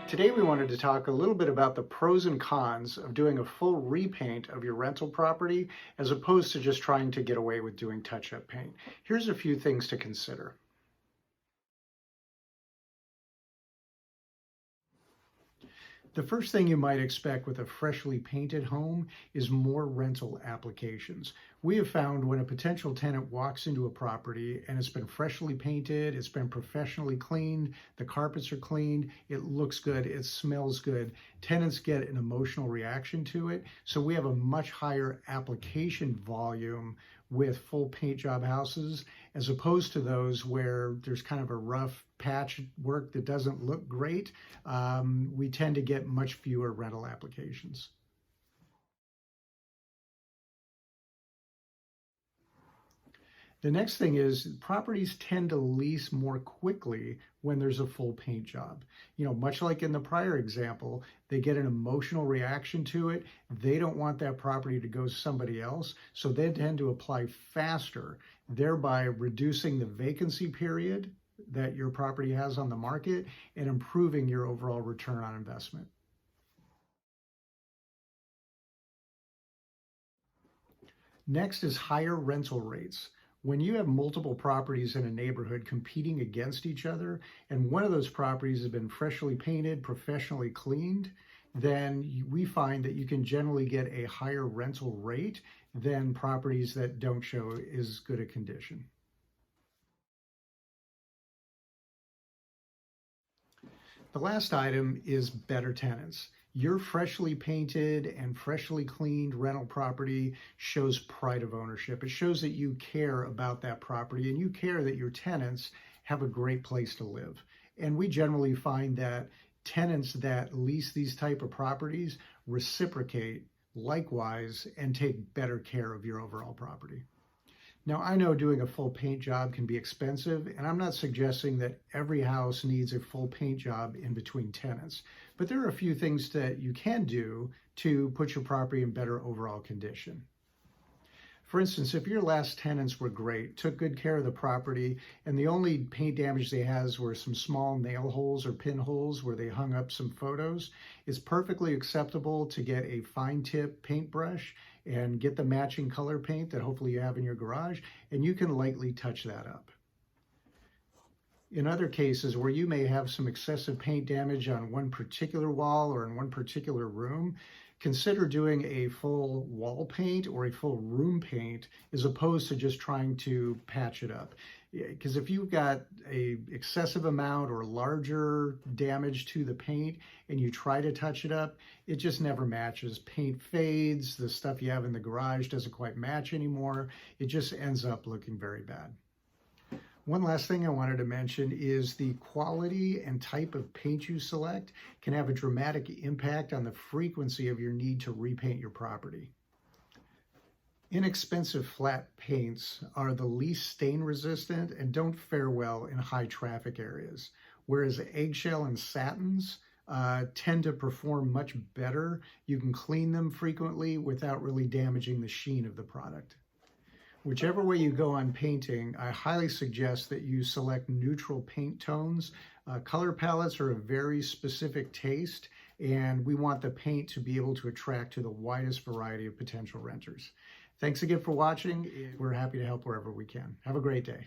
Today we wanted to talk a little bit about the pros and cons of doing a full repaint of your rental property as opposed to just trying to get away with doing touch-up paint. Here's a few things to consider. The first thing you might expect with a freshly painted home is more rental applications. We have found when a potential tenant walks into a property and it's been freshly painted, it's been professionally cleaned, the carpets are cleaned, it looks good, it smells good, tenants get an emotional reaction to it. So we have a much higher application volume with full paint job houses as opposed to those where there's kind of a rough patch work that doesn't look great. We tend to get much fewer rental applications. The next thing is properties tend to lease more quickly when there's a full paint job. Much like in the prior example, they get an emotional reaction to it. They don't want that property to go to somebody else, so they tend to apply faster, thereby reducing the vacancy period that your property has on the market and improving your overall return on investment. Next is higher rental rates. When you have multiple properties in a neighborhood competing against each other, and one of those properties has been freshly painted, professionally cleaned, then we find that you can generally get a higher rental rate than properties that don't show as good a condition. The last item is better tenants. Your freshly painted and freshly cleaned rental property shows pride of ownership. It shows that you care about that property and you care that your tenants have a great place to live. And we generally find that tenants that lease these type of properties reciprocate likewise and take better care of your overall property. Now, I know doing a full paint job can be expensive, and I'm not suggesting that every house needs a full paint job in between tenants, but there are a few things that you can do to put your property in better overall condition. For instance, if your last tenants were great, took good care of the property, and the only paint damage they had were some small nail holes or pinholes where they hung up some photos, it's perfectly acceptable to get a fine tip paintbrush and get the matching color paint that hopefully you have in your garage, and you can lightly touch that up. In other cases where you may have some excessive paint damage on one particular wall or in one particular room, consider doing a full wall paint or a full room paint as opposed to just trying to patch it up. Because if you've got a excessive amount or larger damage to the paint and you try to touch it up, it just never matches. Paint fades, the stuff you have in the garage doesn't quite match anymore. It just ends up looking very bad. One last thing I wanted to mention is the quality and type of paint you select can have a dramatic impact on the frequency of your need to repaint your property. Inexpensive flat paints are the least stain resistant and don't fare well in high traffic areas, whereas eggshell and satins tend to perform much better. You can clean them frequently without really damaging the sheen of the product. Whichever way you go on painting, I highly suggest that you select neutral paint tones. Color palettes are a very specific taste, and we want the paint to be able to attract to the widest variety of potential renters. Thanks again for watching. We're happy to help wherever we can. Have a great day.